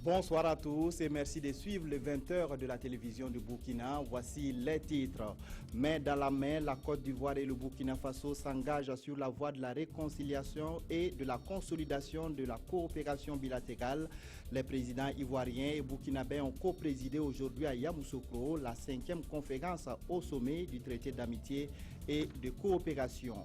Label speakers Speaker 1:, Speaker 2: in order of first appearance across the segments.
Speaker 1: Bonsoir à tous et merci de suivre les 20h de la télévision du Burkina. Voici les titres. Main dans la main, la Côte d'Ivoire et le Burkina Faso s'engagent sur la voie de la réconciliation et de la consolidation de la coopération bilatérale. Les présidents ivoiriens et burkinabés ont co-présidé aujourd'hui à Yamoussoukro la 5e conférence au sommet du traité d'amitié et de coopération.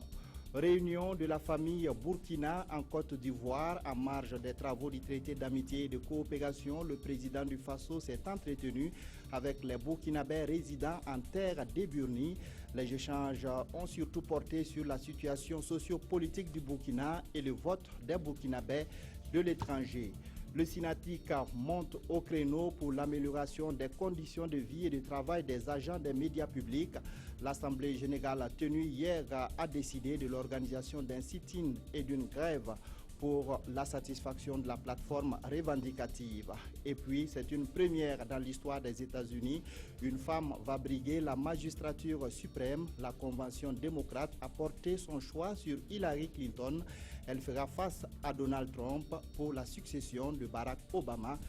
Speaker 1: Réunion de la famille Burkina en Côte d'Ivoire en marge des travaux du traité d'amitié et de coopération. Le président du Faso s'est entretenu avec les Burkinabés résidant en terre d'Eburni. Les échanges ont surtout porté sur la situation socio-politique du Burkina et le vote des Burkinabés de l'étranger. Le Sinatic monte au créneau pour l'amélioration des conditions de vie et de travail des agents des médias publics. L'Assemblée générale tenue hier a décidé de l'organisation d'un sit-in et d'une grève pour la satisfaction de la plateforme revendicative. Et puis, c'est une première dans l'histoire des États-Unis. Une femme va briguer la magistrature suprême. La Convention démocrate a porté son choix sur Hillary Clinton. Elle fera face à Donald Trump pour la succession de Barack Obama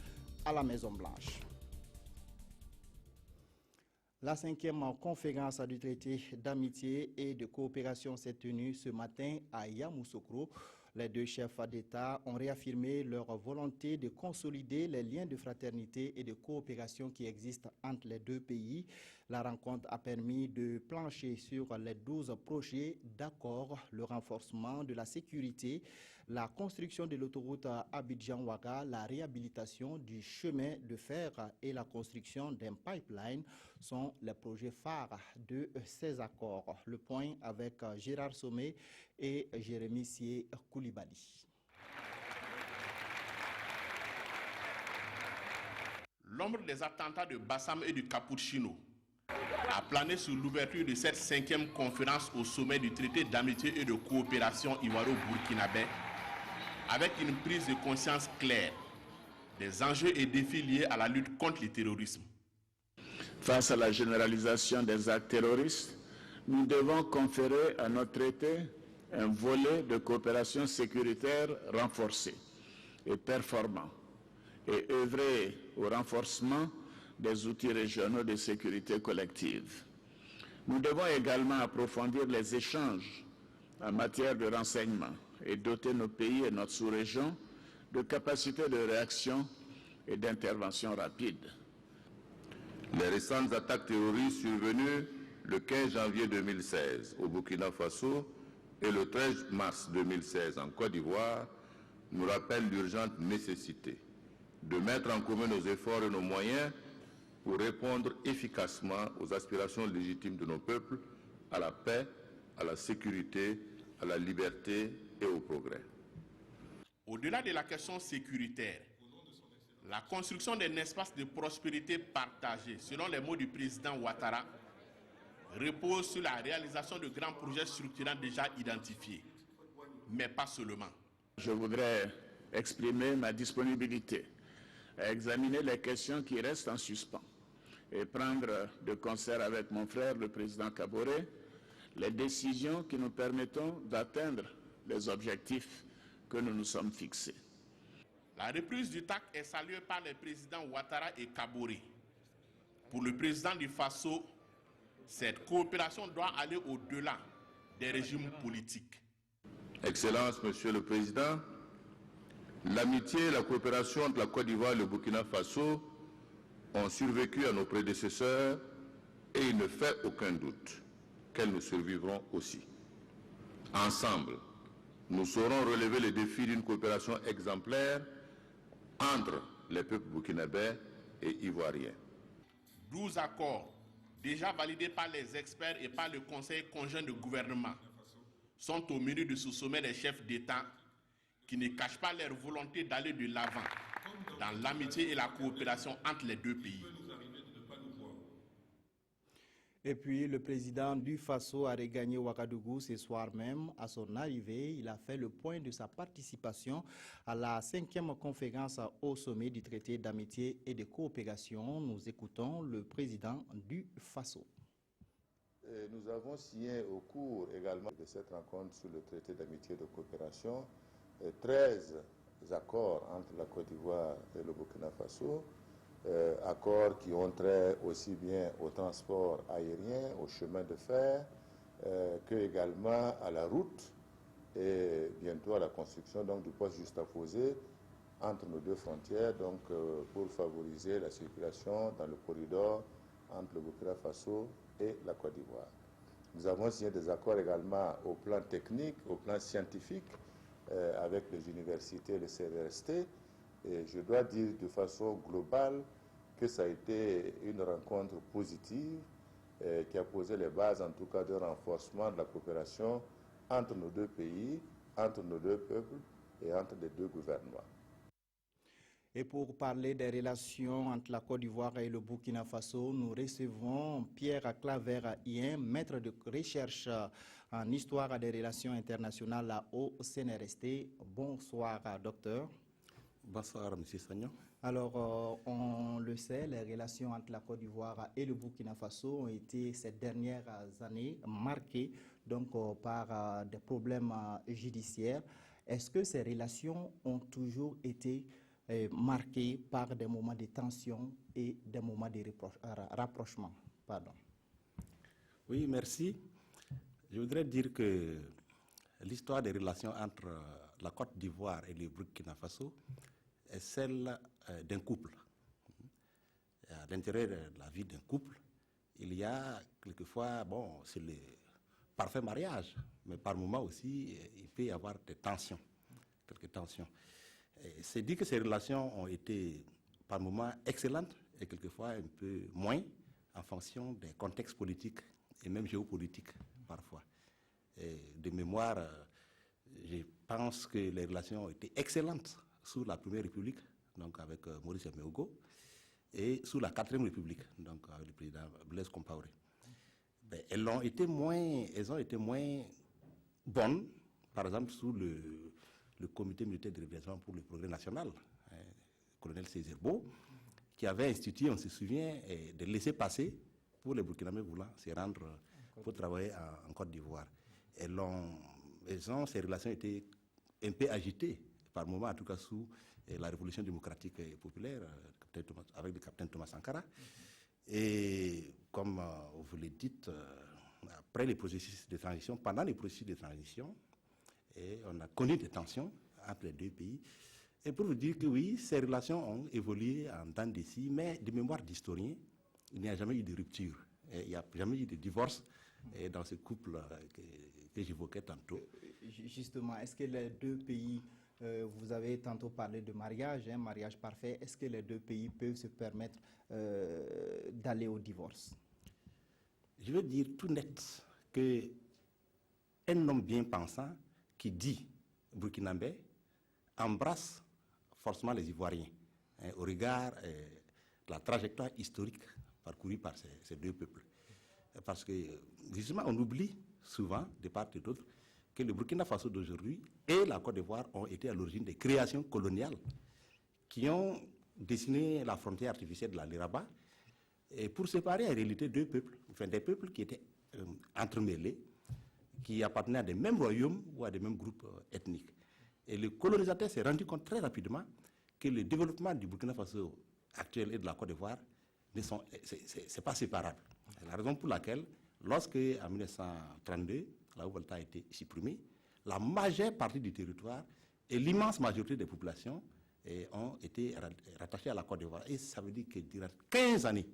Speaker 1: à la Maison-Blanche. La 5e conférence du traité d'amitié et de coopération s'est tenue ce matin à Yamoussoukro. Les deux chefs d'État ont réaffirmé leur volonté de consolider les liens de fraternité et de coopération qui existent entre les deux pays. La rencontre a permis de plancher sur les 12 projets d'accord, le renforcement de la sécurité, la construction de l'autoroute Abidjan-Ouaga, la réhabilitation du chemin de fer et la construction d'un pipeline sont les projets phares de ces accords. Le point avec Gérard Sommet et Jérémy Sié-Koulibaly.
Speaker 2: L'ombre des attentats de Bassam et du Cappuccino a plané sur l'ouverture de cette 5e conférence au sommet du traité d'amitié et de coopération ivoiro-burkinabé, avec une prise de conscience claire des enjeux et défis liés à la lutte contre le terrorisme.
Speaker 3: Face à la généralisation des actes terroristes, nous devons conférer à notre traité un volet de coopération sécuritaire renforcé et performant et œuvrer au renforcement des outils régionaux de sécurité collective. Nous devons également approfondir les échanges en matière de renseignement et doter nos pays et notre sous-région de capacités de réaction et d'intervention rapide.
Speaker 4: Les récentes attaques terroristes survenues le 15 janvier 2016 au Burkina Faso et le 13 mars 2016 en Côte d'Ivoire nous rappellent l'urgente nécessité de mettre en commun nos efforts et nos moyens pour répondre efficacement aux aspirations légitimes de nos peuples à la paix, à la sécurité, à la liberté et au progrès.
Speaker 2: Au-delà de la question sécuritaire, la construction d'un espace de prospérité partagé, selon les mots du président Ouattara, repose sur la réalisation de grands projets structurants déjà identifiés, mais pas seulement.
Speaker 3: Je voudrais exprimer ma disponibilité à examiner les questions qui restent en suspens et prendre de concert avec mon frère, le président Kaboré, les décisions qui nous permettront d'atteindre les objectifs que nous nous sommes fixés.
Speaker 2: La reprise du TAC est saluée par les présidents Ouattara et Kaboré. Pour le président du Faso, cette coopération doit aller au-delà des régimes politiques.
Speaker 4: Excellence, Monsieur le Président, l'amitié et la coopération entre la Côte d'Ivoire et le Burkina Faso ont survécu à nos prédécesseurs et il ne fait aucun doute qu'elles nous survivront aussi. Ensemble, nous saurons relever les défis d'une coopération exemplaire entre les peuples burkinabés et ivoiriens.
Speaker 2: 12 accords, déjà validés par les experts et par le Conseil conjoint de gouvernement, sont au menu de ce sommet des chefs d'État qui ne cachent pas leur volonté d'aller de l'avant dans l'amitié et la coopération entre les deux pays.
Speaker 1: Et puis, le président du Faso a regagné Ouagadougou ce soir même. À son arrivée, il a fait le point de sa participation à la 5e conférence au sommet du traité d'amitié et de coopération. Nous écoutons le président du Faso.
Speaker 5: Nous avons signé au cours également de cette rencontre sur le traité d'amitié et de coopération 13 accords entre la Côte d'Ivoire et le Burkina Faso, accords qui ont trait aussi bien au transport aérien, au chemin de fer, que également à la route et bientôt à la construction donc, du poste juxtaposé entre nos deux frontières donc, pour favoriser la circulation dans le corridor entre le Burkina Faso et la Côte d'Ivoire. Nous avons signé des accords également au plan technique, au plan scientifique, avec les universités et le CNRST. Et je dois dire de façon globale que ça a été une rencontre positive qui a posé les bases, en tout cas, de renforcement de la coopération entre nos deux pays, entre nos deux peuples et entre les deux gouvernements.
Speaker 1: Et pour parler des relations entre la Côte d'Ivoire et le Burkina Faso, nous recevons Pierre Claver-Ien, maître de recherche en histoire des relations internationales au CNRST. Bonsoir, docteur.
Speaker 6: Bonsoir, M. Sagnon.
Speaker 1: Alors, on le sait, les relations entre la Côte d'Ivoire et le Burkina Faso ont été ces dernières années marquées donc, par des problèmes judiciaires. Est-ce que ces relations ont toujours été marquées par des moments de tension et des moments de rapprochement? Pardon.
Speaker 6: Oui, merci. Je voudrais dire que l'histoire des relations entre la Côte d'Ivoire et le Burkina Faso est celle d'un couple. À l'intérieur de la vie d'un couple, il y a quelquefois, bon, c'est le parfait mariage, mais par moments aussi, il peut y avoir des tensions, quelques tensions. C'est dit que ces relations ont été par moments excellentes et quelquefois un peu moins en fonction des contextes politiques et même géopolitiques parfois. Et de mémoire, je pense que les relations ont été excellentes sous la Première République, donc avec Maurice Emeogo, et sous la Quatrième République, donc avec le président Blaise Compaoré. Elles ont été moins bonnes, par exemple, sous le comité militaire de répression pour le progrès national, le colonel Césaire-Beau, qui avait institué, on se souvient, de laisser passer pour les Burkinabés voulant se rendre pour travailler en Côte d'Ivoire. Ces relations étaient un peu agitées, par moments, en tout cas sous la révolution démocratique et populaire, avec le capitaine Thomas Sankara. Et comme vous le dites, après les processus de transition, pendant les processus de transition, on a connu des tensions entre les deux pays. Et pour vous dire que oui, ces relations ont évolué en temps d'ici, mais de mémoire d'historien, il n'y a jamais eu de rupture. Il n'y a jamais eu de divorce dans ce couple que j'évoquais tantôt.
Speaker 1: Justement, est-ce que les deux pays, vous avez tantôt parlé de mariage, mariage parfait, est-ce que les deux pays peuvent se permettre d'aller au divorce?
Speaker 6: Je veux dire tout net qu'un homme bien pensant qui dit burkinabé embrasse forcément les Ivoiriens au regard de la trajectoire historique parcourue par ces deux peuples. Parce que, justement, on oublie souvent, de part et d'autre, que le Burkina Faso d'aujourd'hui et la Côte d'Ivoire ont été à l'origine des créations coloniales qui ont dessiné la frontière artificielle de la Liraba et pour séparer en réalité deux peuples, enfin des peuples qui étaient entremêlés, qui appartenaient à des mêmes royaumes ou à des mêmes groupes ethniques. Et le colonisateur s'est rendu compte très rapidement que le développement du Burkina Faso actuel et de la Côte d'Ivoire c'est pas séparable. C'est la raison pour laquelle, lorsque, en 1932, la Haute-Volta a été supprimée, la majeure partie du territoire et l'immense majorité des populations ont été rattachées à la Côte d'Ivoire. Et ça veut dire que durant 15 années,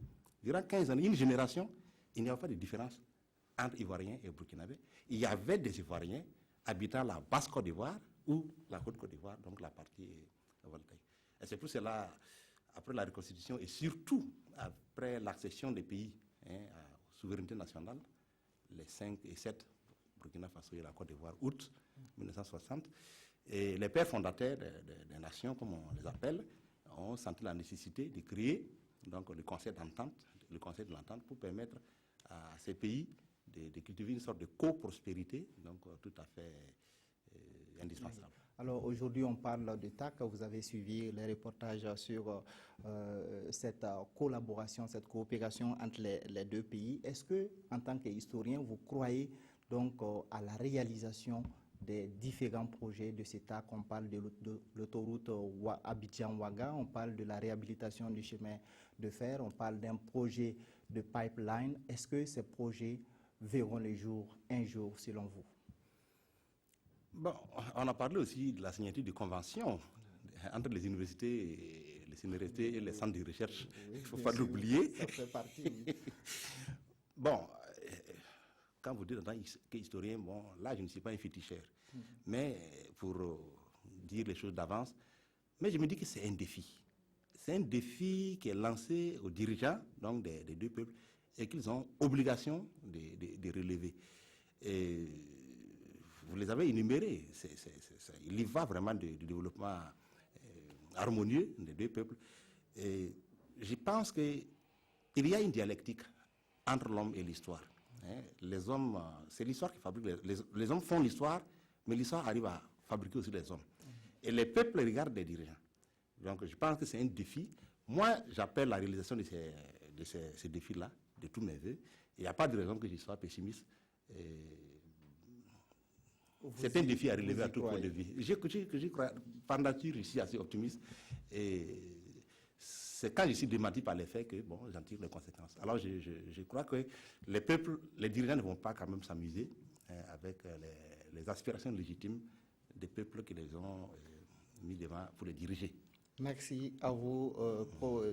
Speaker 6: une génération, il n'y avait pas de différence entre Ivoiriens et Burkinabés. Il y avait des Ivoiriens habitant la basse Côte d'Ivoire ou la Côte d'Ivoire, donc la partie voltaïque. Et c'est pour cela, après la reconstitution et surtout après l'accession des pays à souveraineté nationale, les 5 et 7, Burkina Faso et la Côte d'Ivoire, août 1960, et les pères fondateurs des nations, comme on les appelle, ont senti la nécessité de créer donc, le Conseil de l'entente pour permettre à ces pays de cultiver une sorte de coprospérité, donc tout à fait indispensable.
Speaker 1: Alors aujourd'hui, on parle de TAC. Vous avez suivi les reportages sur cette collaboration, cette coopération entre les deux pays. Est-ce que, en tant qu'historien, vous croyez donc à la réalisation des différents projets de CETAC. On parle de l'autoroute Abidjan-Ouaga, on parle de la réhabilitation du chemin de fer, on parle d'un projet de pipeline. Est-ce que ces projets verront le jour un jour selon vous?
Speaker 6: Bon, on a parlé aussi de la signature de conventions entre les universités et les centres de recherche. Il ne faut pas l'oublier.
Speaker 1: Ça fait partie, oui.
Speaker 6: Bon, quand vous dites en tant qu'historien, bon, là, je ne suis pas un féticheur. Mais pour dire les choses d'avance, mais je me dis que c'est un défi. C'est un défi qui est lancé aux dirigeants donc des deux peuples et qu'ils ont obligation de relever. Et vous les avez énumérés. Il y va vraiment du développement harmonieux des deux peuples. Et je pense qu'il y a une dialectique entre l'homme et l'histoire. Les hommes, c'est l'histoire qui fabrique. Les hommes font l'histoire, mais l'histoire arrive à fabriquer aussi les hommes. Et les peuples regardent les dirigeants. Donc je pense que c'est un défi. Moi, j'appelle la réalisation de ces défis-là, de tous mes voeux. Il n'y a pas de raison que je sois pessimiste. C'est un défi à relever à tout point de vue. Je crois, par nature, je suis assez optimiste. Et c'est quand je suis démenti par les faits que bon, j'en tire les conséquences. Alors je crois que les peuples, les dirigeants ne vont pas quand même s'amuser avec les aspirations légitimes des peuples qui les ont mis devant pour les diriger.
Speaker 1: Merci à vous,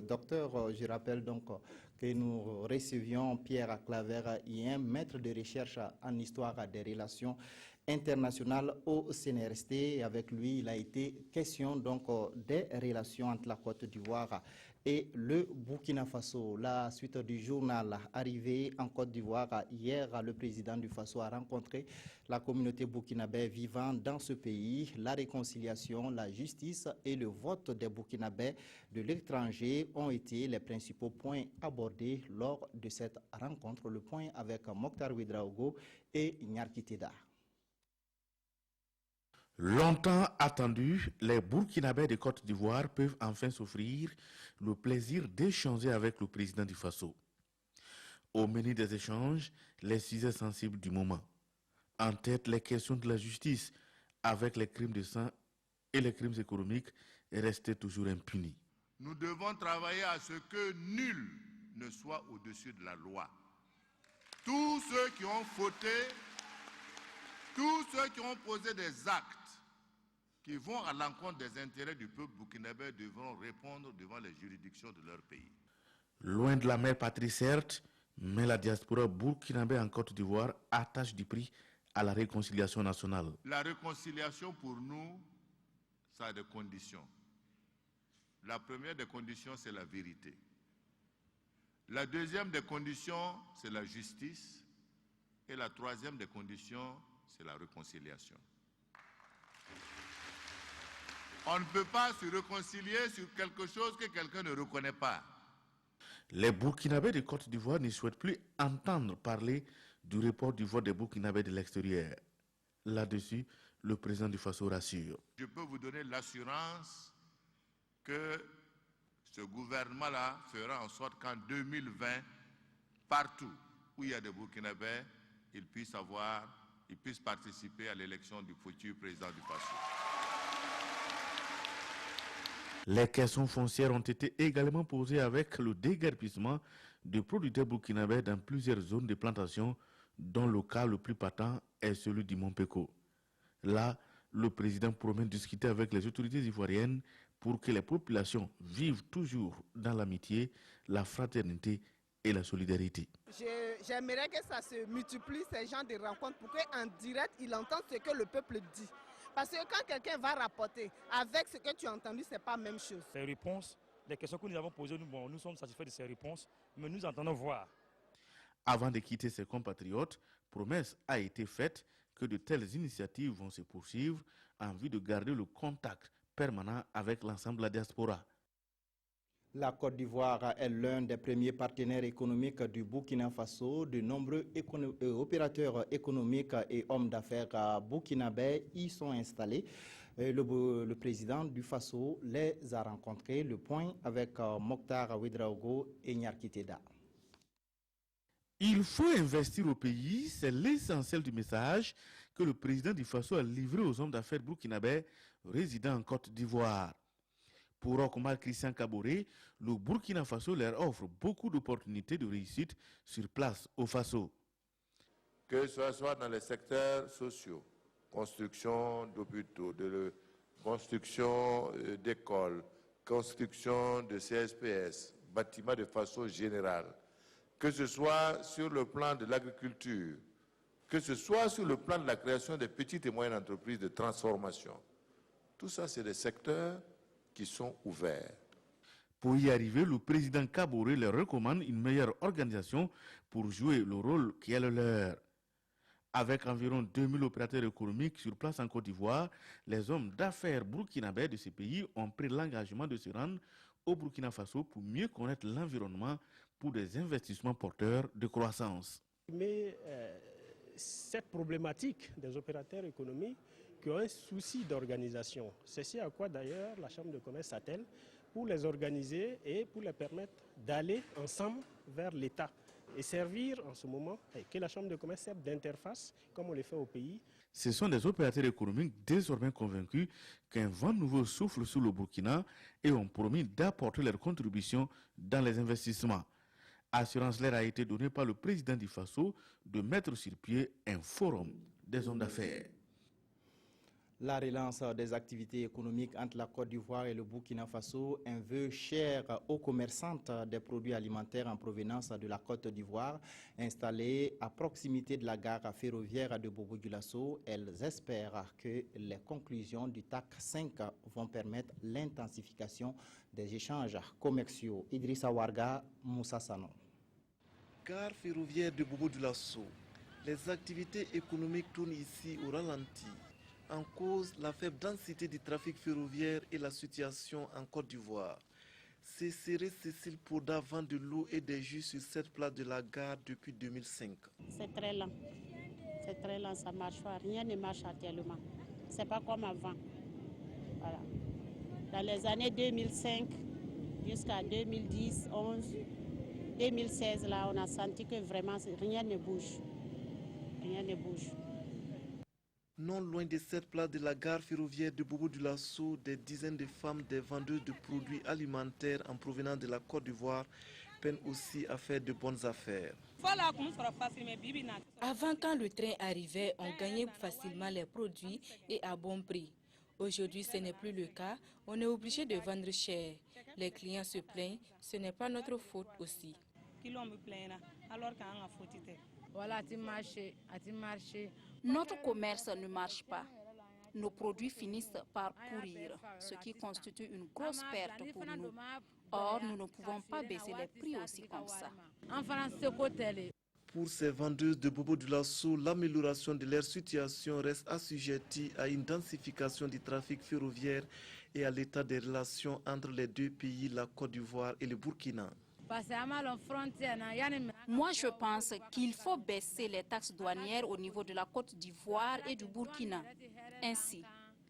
Speaker 1: docteur. Je rappelle donc que nous recevions Pierre Claver, maître de recherche en histoire des relations internationales au CNRST. Et avec lui, il a été question donc des relations entre la Côte d'Ivoire et le Burkina Faso. La suite du journal arrivé en Côte d'Ivoire hier, le président du Faso a rencontré la communauté burkinabé vivant dans ce pays. La réconciliation, la justice et le vote des Burkinabés de l'étranger ont été les principaux points abordés lors de cette rencontre. Le point avec Mokhtar Ouedraogo et Nyarki Teda.
Speaker 7: Longtemps attendus, les Burkinabés de Côte d'Ivoire peuvent enfin s'offrir le plaisir d'échanger avec le président du Faso. Au menu des échanges, les sujets sensibles du moment. En tête, les questions de la justice, avec les crimes de sang et les crimes économiques restés toujours impunis.
Speaker 4: Nous devons travailler à ce que nul ne soit au-dessus de la loi. Tous ceux qui ont fauté, tous ceux qui ont posé des actes qui vont à l'encontre des intérêts du peuple burkinabé devront répondre devant les juridictions de leur pays.
Speaker 7: Loin de la mère patrie, certes, mais la diaspora burkinabé en Côte d'Ivoire attache du prix à la réconciliation nationale.
Speaker 4: La réconciliation pour nous, ça a des conditions. La première des conditions, c'est la vérité. La deuxième des conditions, c'est la justice. Et la troisième des conditions, c'est la réconciliation. On ne peut pas se réconcilier sur quelque chose que quelqu'un ne reconnaît pas.
Speaker 7: Les Burkinabés de Côte d'Ivoire ne souhaitent plus entendre parler du report du vote des Burkinabés de l'extérieur. Là-dessus, le président du Faso rassure.
Speaker 4: Je peux vous donner l'assurance que ce gouvernement-là fera en sorte qu'en 2020, partout où il y a des Burkinabés, ils puissent participer à l'élection du futur président du Faso.
Speaker 7: Les questions foncières ont été également posées avec le déguerpissement de producteurs burkinabés dans plusieurs zones de plantation, dont le cas le plus patent est celui du Mont Peko. Là, le président promet de discuter avec les autorités ivoiriennes pour que les populations vivent toujours dans l'amitié, la fraternité et la solidarité.
Speaker 8: J'aimerais que ça se multiplie, ces genres de rencontres, pour qu'en direct, il entende ce que le peuple dit. Parce que quand quelqu'un va rapporter avec ce que tu as entendu, ce n'est pas la même chose.
Speaker 9: Ces réponses, les questions que nous avons posées, nous sommes satisfaits de ces réponses, mais nous entendons voir.
Speaker 7: Avant de quitter ses compatriotes, promesse a été faite que de telles initiatives vont se poursuivre en vue de garder le contact permanent avec l'ensemble de la diaspora.
Speaker 1: La Côte d'Ivoire est l'un des premiers partenaires économiques du Burkina Faso. De nombreux opérateurs économiques et hommes d'affaires burkinabés y sont installés. Le président du Faso les a rencontrés. Le point avec Mokhtar Ouedraogo et Nyarki Teda.
Speaker 7: Il faut investir au pays, c'est l'essentiel du message que le président du Faso a livré aux hommes d'affaires burkinabés résidant en Côte d'Ivoire. Pour Okumal Christian Kaboré, le Burkina Faso leur offre beaucoup d'opportunités de réussite sur place au Faso.
Speaker 5: Que ce soit dans les secteurs sociaux, construction d'hôpitaux, construction d'écoles, construction de CSPS, bâtiments de façon générale, que ce soit sur le plan de l'agriculture, que ce soit sur le plan de la création des petites et moyennes entreprises de transformation. Tout ça, c'est des secteurs qui sont ouverts.
Speaker 7: Pour y arriver, le président Kaboré leur recommande une meilleure organisation pour jouer le rôle qui est le leur. Avec environ 2000 opérateurs économiques sur place en Côte d'Ivoire, les hommes d'affaires burkinabés de ces pays ont pris l'engagement de se rendre au Burkina Faso pour mieux connaître l'environnement pour des investissements porteurs de croissance.
Speaker 10: Mais cette problématique des opérateurs économiques qui ont un souci d'organisation, c'est ce à quoi d'ailleurs la Chambre de commerce s'attelle pour les organiser et pour les permettre d'aller ensemble vers l'État et servir en ce moment, et que la Chambre de commerce serve d'interface, comme on le fait au pays.
Speaker 7: Ce sont des opérateurs économiques désormais convaincus qu'un vent nouveau souffle sur le Burkina et ont promis d'apporter leur contribution dans les investissements. Assurance leur a été donnée par le président du Faso de mettre sur pied un forum des hommes d'affaires.
Speaker 1: La relance des activités économiques entre la Côte d'Ivoire et le Burkina Faso, un vœu cher aux commerçantes des produits alimentaires en provenance de la Côte d'Ivoire, installées à proximité de la gare ferroviaire de Bobo-Dioulasso. Elles espèrent que les conclusions du TAC 5 vont permettre l'intensification des échanges commerciaux. Idrissa Warga, Moussa Sano.
Speaker 11: Gare ferroviaire de Bobo-Dioulasso. Les activités économiques tournent ici au ralenti. En cause, la faible densité du trafic ferroviaire et la situation en Côte d'Ivoire. C'est serré Cécile Poda vend de l'eau et des jus sur cette place de la gare depuis 2005.
Speaker 12: C'est très lent. C'est très lent, ça ne marche pas. Rien ne marche actuellement. Ce n'est pas comme avant. Voilà. Dans les années 2005 jusqu'à 2010, 11, 2016, là, on a senti que vraiment rien ne bouge. Rien ne bouge.
Speaker 11: Non loin de cette place de la gare ferroviaire de Bobo-Dioulasso, des dizaines de femmes, des vendeuses de produits alimentaires en provenance de la Côte d'Ivoire peinent aussi à faire de bonnes affaires.
Speaker 13: Avant, quand le train arrivait, on gagnait facilement les produits et à bon prix. Aujourd'hui, ce n'est plus le cas. On est obligé de vendre cher. Les clients se plaignent. Ce n'est pas notre faute aussi.
Speaker 14: Notre commerce ne marche pas. Nos produits finissent par pourrir, ce qui constitue une grosse perte pour nous. Or, nous ne pouvons pas baisser les prix aussi comme ça.
Speaker 11: Pour ces vendeuses de Bobo-Dioulasso, l'amélioration de leur situation reste assujettie à une densification du trafic ferroviaire et à l'état des relations entre les deux pays, la Côte d'Ivoire et le Burkina.
Speaker 14: Moi, je pense qu'il faut baisser les taxes douanières au niveau de la Côte d'Ivoire et du Burkina. Ainsi,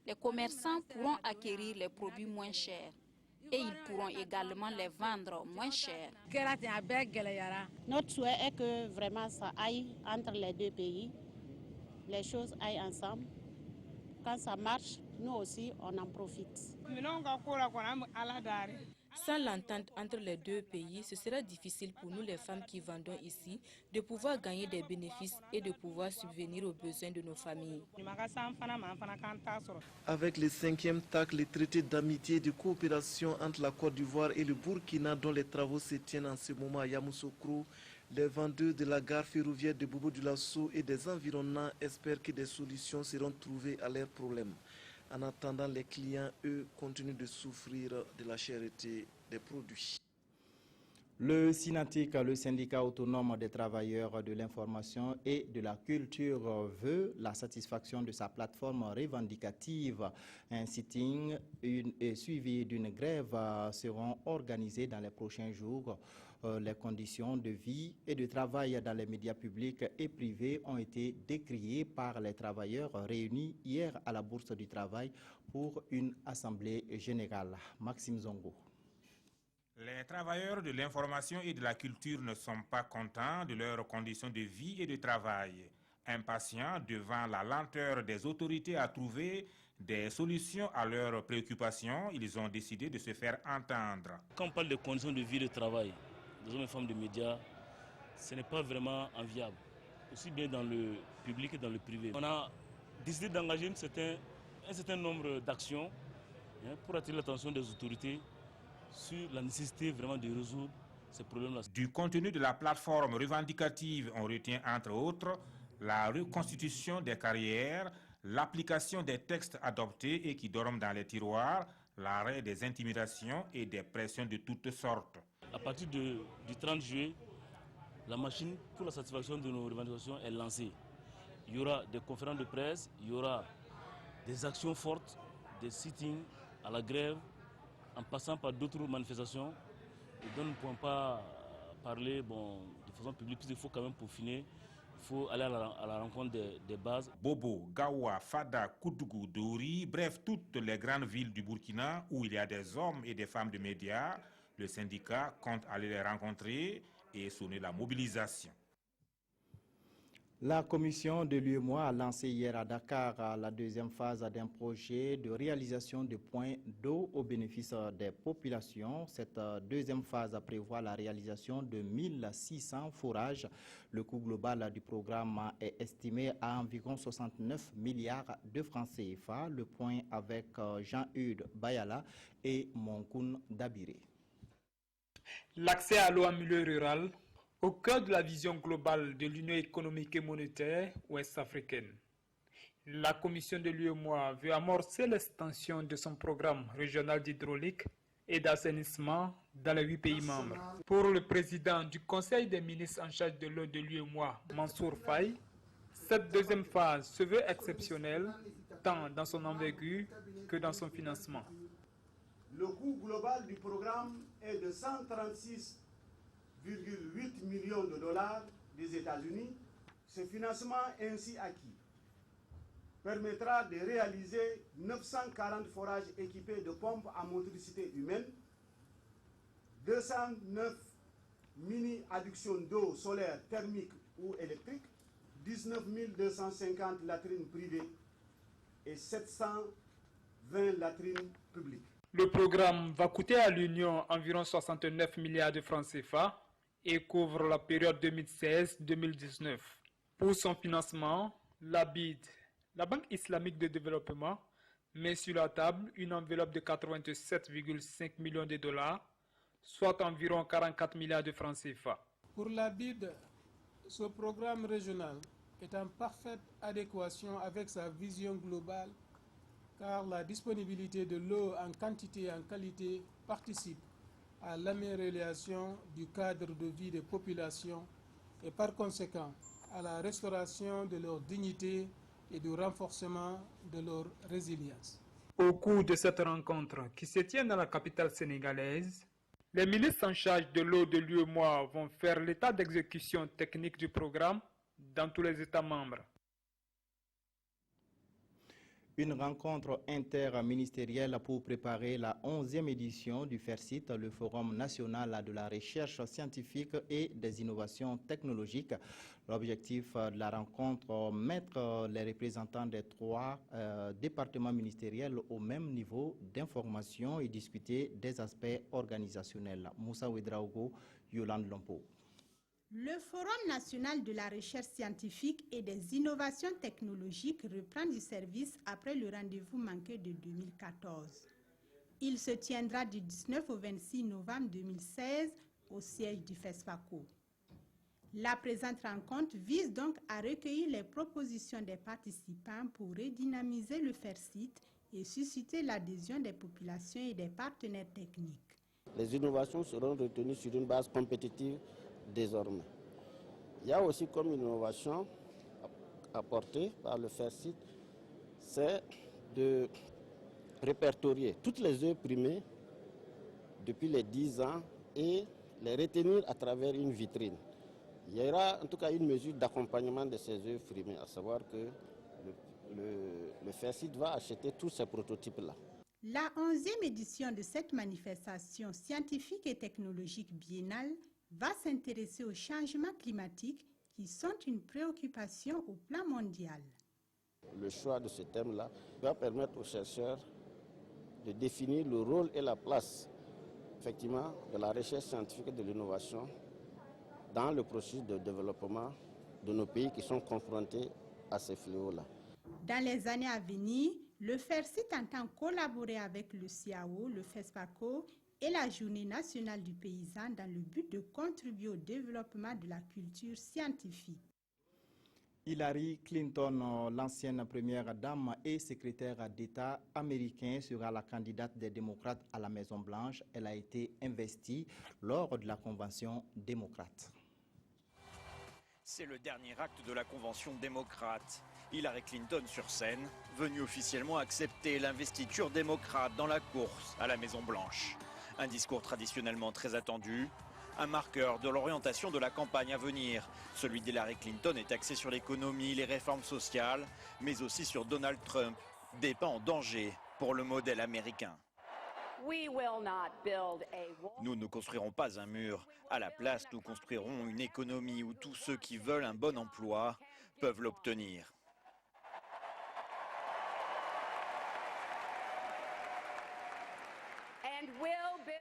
Speaker 14: les commerçants pourront acquérir les produits moins chers et ils pourront également les vendre moins cher.
Speaker 12: Notre souhait est que vraiment ça aille entre les deux pays, les choses aillent ensemble. Quand ça marche, nous aussi, on en profite.
Speaker 13: Sans l'entente entre les deux pays, ce sera difficile pour nous les femmes qui vendons ici de pouvoir gagner des bénéfices et de pouvoir subvenir aux besoins de nos familles.
Speaker 11: Avec le 5e TAC, le traité d'amitié et de coopération entre la Côte d'Ivoire et le Burkina, dont les travaux se tiennent en ce moment à Yamoussoukro, les vendeurs de la gare ferroviaire de Bobo-Dioulasso et des environnants espèrent que des solutions seront trouvées à leurs problèmes. En attendant, les clients, eux, continuent de souffrir de la cherté des produits.
Speaker 1: Le SYNATIC, le syndicat autonome des travailleurs de l'information et de la culture, veut la satisfaction de sa plateforme revendicative. Un sitting et suivi d'une grève seront organisés dans les prochains jours. Les conditions de vie et de travail dans les médias publics et privés ont été décriées par les travailleurs réunis hier à la Bourse du Travail pour une assemblée générale. Maxime Zongo.
Speaker 15: Les travailleurs de l'information et de la culture ne sont pas contents de leurs conditions de vie et de travail. Impatients devant la lenteur des autorités à trouver des solutions à leurs préoccupations, ils ont décidé de se faire entendre.
Speaker 9: Quand on parle de conditions de vie et de travail des hommes et femmes de médias, ce n'est pas vraiment enviable, aussi bien dans le public que dans le privé. On a décidé d'engager un certain nombre d'actions pour attirer l'attention des autorités sur la nécessité vraiment de résoudre ces problèmes-là.
Speaker 15: Du contenu de la plateforme revendicative, on retient entre autres la reconstitution des carrières, l'application des textes adoptés et qui dorment dans les tiroirs, l'arrêt des intimidations et des pressions de toutes sortes.
Speaker 9: À partir du 30 juillet, la machine pour la satisfaction de nos revendications est lancée. Il y aura des conférences de presse, il y aura des actions fortes, des sittings à la grève, en passant par d'autres manifestations, dont nous ne pouvons pas parler de façon publique, puisqu'il faut quand même peaufiner, il faut aller à la rencontre des bases.
Speaker 15: Bobo, Gawa, Fada, Koudougou, Douri, bref, toutes les grandes villes du Burkina où il y a des hommes et des femmes de médias, le syndicat compte aller les rencontrer et sonner la mobilisation.
Speaker 1: La commission de l'UEMOA a lancé hier à Dakar la deuxième phase d'un projet de réalisation de points d'eau au bénéfice des populations. Cette deuxième phase prévoit la réalisation de 1600 forages. Le coût global du programme est estimé à environ 69 milliards de francs CFA. Le point avec Jean-Hugues Bayala et Monkoun Dabiré.
Speaker 16: L'accès à l'eau en milieu rural au cœur de la vision globale de l'Union économique et monétaire ouest-africaine. La commission de l'UEMOA veut amorcer l'extension de son programme régional d'hydraulique et d'assainissement dans les 8 pays membres. Pour le président du Conseil des ministres en charge de l'eau de l'UEMOA, Mansour Faye, cette deuxième phase se veut exceptionnelle tant dans son envergure que dans son financement.
Speaker 17: Le coût global du programme est de 136,8 millions de dollars des États-Unis. Ce financement ainsi acquis permettra de réaliser 940 forages équipés de pompes à motricité humaine, 209 mini-adductions d'eau solaire thermique ou électrique, 19 250 latrines privées et 720 latrines publiques.
Speaker 16: Le programme va coûter à l'Union environ 69 milliards de francs CFA et couvre la période 2016-2019. Pour son financement, la BID, la Banque islamique de développement, met sur la table une enveloppe de 87,5 millions de dollars, soit environ 44 milliards de francs CFA.
Speaker 18: Pour la BID, ce programme régional est en parfaite adéquation avec sa vision globale, car la disponibilité de l'eau en quantité et en qualité participe à l'amélioration du cadre de vie des populations et par conséquent à la restauration de leur dignité et du renforcement de leur résilience.
Speaker 16: Au cours de cette rencontre qui se tient dans la capitale sénégalaise, les ministres en charge de l'eau de l'UEMOA vont faire l'état d'exécution technique du programme dans tous les États membres.
Speaker 1: Une rencontre interministérielle pour préparer la 11e édition du FERCIT, le Forum national de la recherche scientifique et des innovations technologiques. L'objectif de la rencontre, mettre les représentants des 3 départements ministériels au même niveau d'information et discuter des aspects organisationnels. Moussa Ouedraogo, Yolande Lompo.
Speaker 19: Le Forum national de la recherche scientifique et des innovations technologiques reprend du service après le rendez-vous manqué de 2014. Il se tiendra du 19 au 26 novembre 2016 au siège du FESFACO. La présente rencontre vise donc à recueillir les propositions des participants pour redynamiser le FERCIT et susciter l'adhésion des populations et des partenaires techniques.
Speaker 20: Les innovations seront retenues sur une base compétitive désormais. Il y a aussi comme innovation apportée par le FERCIT, c'est de répertorier toutes les œuvres primées depuis les 10 ans et les retenir à travers une vitrine. Il y aura en tout cas une mesure d'accompagnement de ces œuvres primées, à savoir que le FERCIT va acheter tous ces prototypes-là.
Speaker 19: La 11e édition de cette manifestation scientifique et technologique biennale va s'intéresser au changement climatique qui sont une préoccupation au plan mondial.
Speaker 20: Le choix de ce thème-là va permettre aux chercheurs de définir le rôle et la place, effectivement, de la recherche scientifique et de l'innovation dans le processus de développement de nos pays qui sont confrontés à ces fléaux-là.
Speaker 19: Dans les années à venir, le FERCIT entend collaborer avec le CIAO, le FESPACO et la Journée nationale du paysan dans le but de contribuer au développement de la culture scientifique.
Speaker 1: Hillary Clinton, l'ancienne première dame et secrétaire d'État américain, sera la candidate des démocrates à la Maison-Blanche. Elle a été investie lors de la convention démocrate.
Speaker 21: C'est le dernier acte de la convention démocrate. Hillary Clinton sur scène, venue officiellement accepter l'investiture démocrate dans la course à la Maison-Blanche. Un discours traditionnellement très attendu, un marqueur de l'orientation de la campagne à venir. Celui d'Hillary Clinton est axé sur l'économie, les réformes sociales, mais aussi sur Donald Trump, des pas en danger pour le modèle américain. Nous ne construirons pas un mur. À la place, nous construirons une économie où tous ceux qui veulent un bon emploi peuvent l'obtenir.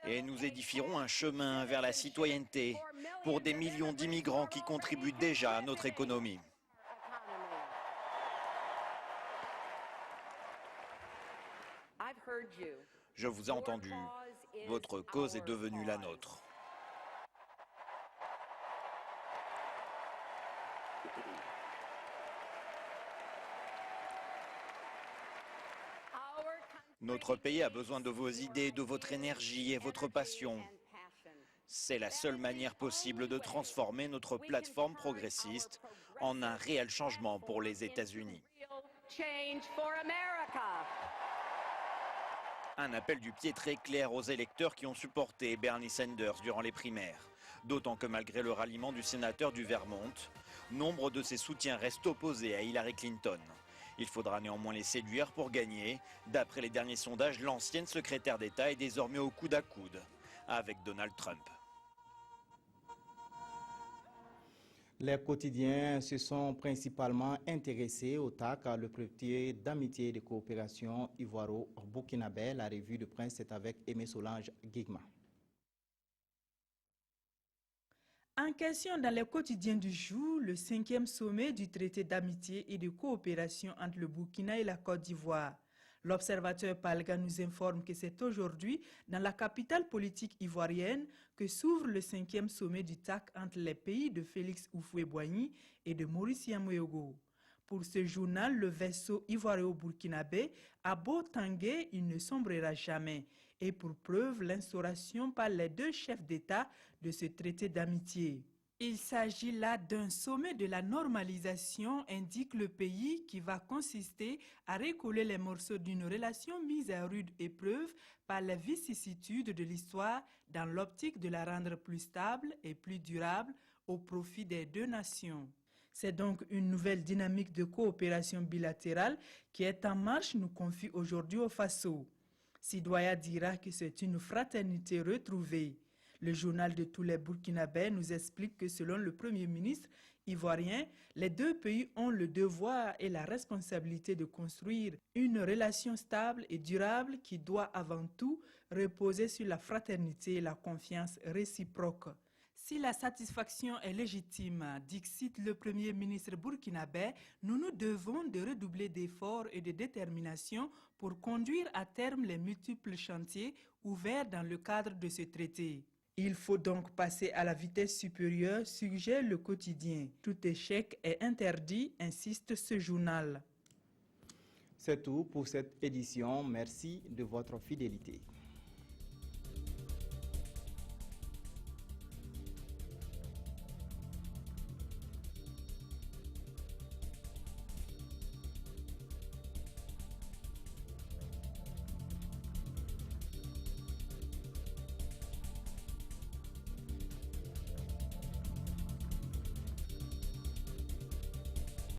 Speaker 21: Et nous édifierons un chemin vers la citoyenneté pour des millions d'immigrants qui contribuent déjà à notre économie. Je vous ai entendu. Votre cause est devenue la nôtre. Notre pays a besoin de vos idées, de votre énergie et votre passion. C'est la seule manière possible de transformer notre plateforme progressiste en un réel changement pour les États-Unis. Un appel du pied très clair aux électeurs qui ont supporté Bernie Sanders durant les primaires. D'autant que malgré le ralliement du sénateur du Vermont, nombre de ses soutiens restent opposés à Hillary Clinton. Il faudra néanmoins les séduire pour gagner. D'après les derniers sondages, l'ancienne secrétaire d'État est désormais au coude à coude avec Donald Trump.
Speaker 1: Les quotidiens se sont principalement intéressés au TAC, le traité d'amitié et de coopération ivoiro-burkinabé. La revue de presse est avec Aimé Solange Guigma.
Speaker 22: En question dans les quotidiens du jour, le 5e sommet du traité d'amitié et de coopération entre le Burkina et la Côte d'Ivoire. L'observateur Palga nous informe que c'est aujourd'hui, dans la capitale politique ivoirienne, que s'ouvre le 5e sommet du TAC entre les pays de Félix Houphouët-Boigny et de Maurice Yamoyogo. Pour ce journal, le vaisseau ivoiro-burkinabé a beau tanguer, il ne sombrera jamais. Et pour preuve, l'instauration par les deux chefs d'État de ce traité d'amitié. Il s'agit là d'un sommet de la normalisation, indique le pays, qui va consister à recoller les morceaux d'une relation mise à rude épreuve par les vicissitudes de l'histoire dans l'optique de la rendre plus stable et plus durable au profit des deux nations. C'est donc une nouvelle dynamique de coopération bilatérale qui est en marche, nous confie aujourd'hui au Faso. Sidoya dira que c'est une fraternité retrouvée. Le journal de tous les Burkinabés nous explique que selon le Premier ministre ivoirien, les deux pays ont le devoir et la responsabilité de construire une relation stable et durable qui doit avant tout reposer sur la fraternité et la confiance réciproque. Si la satisfaction est légitime, dixit le Premier ministre burkinabé, nous nous devons de redoubler d'efforts et de détermination pour conduire à terme les multiples chantiers ouverts dans le cadre de ce traité. Il faut donc passer à la vitesse supérieure, suggère le quotidien. Tout échec est interdit, insiste ce journal.
Speaker 1: C'est tout pour cette édition. Merci de votre fidélité.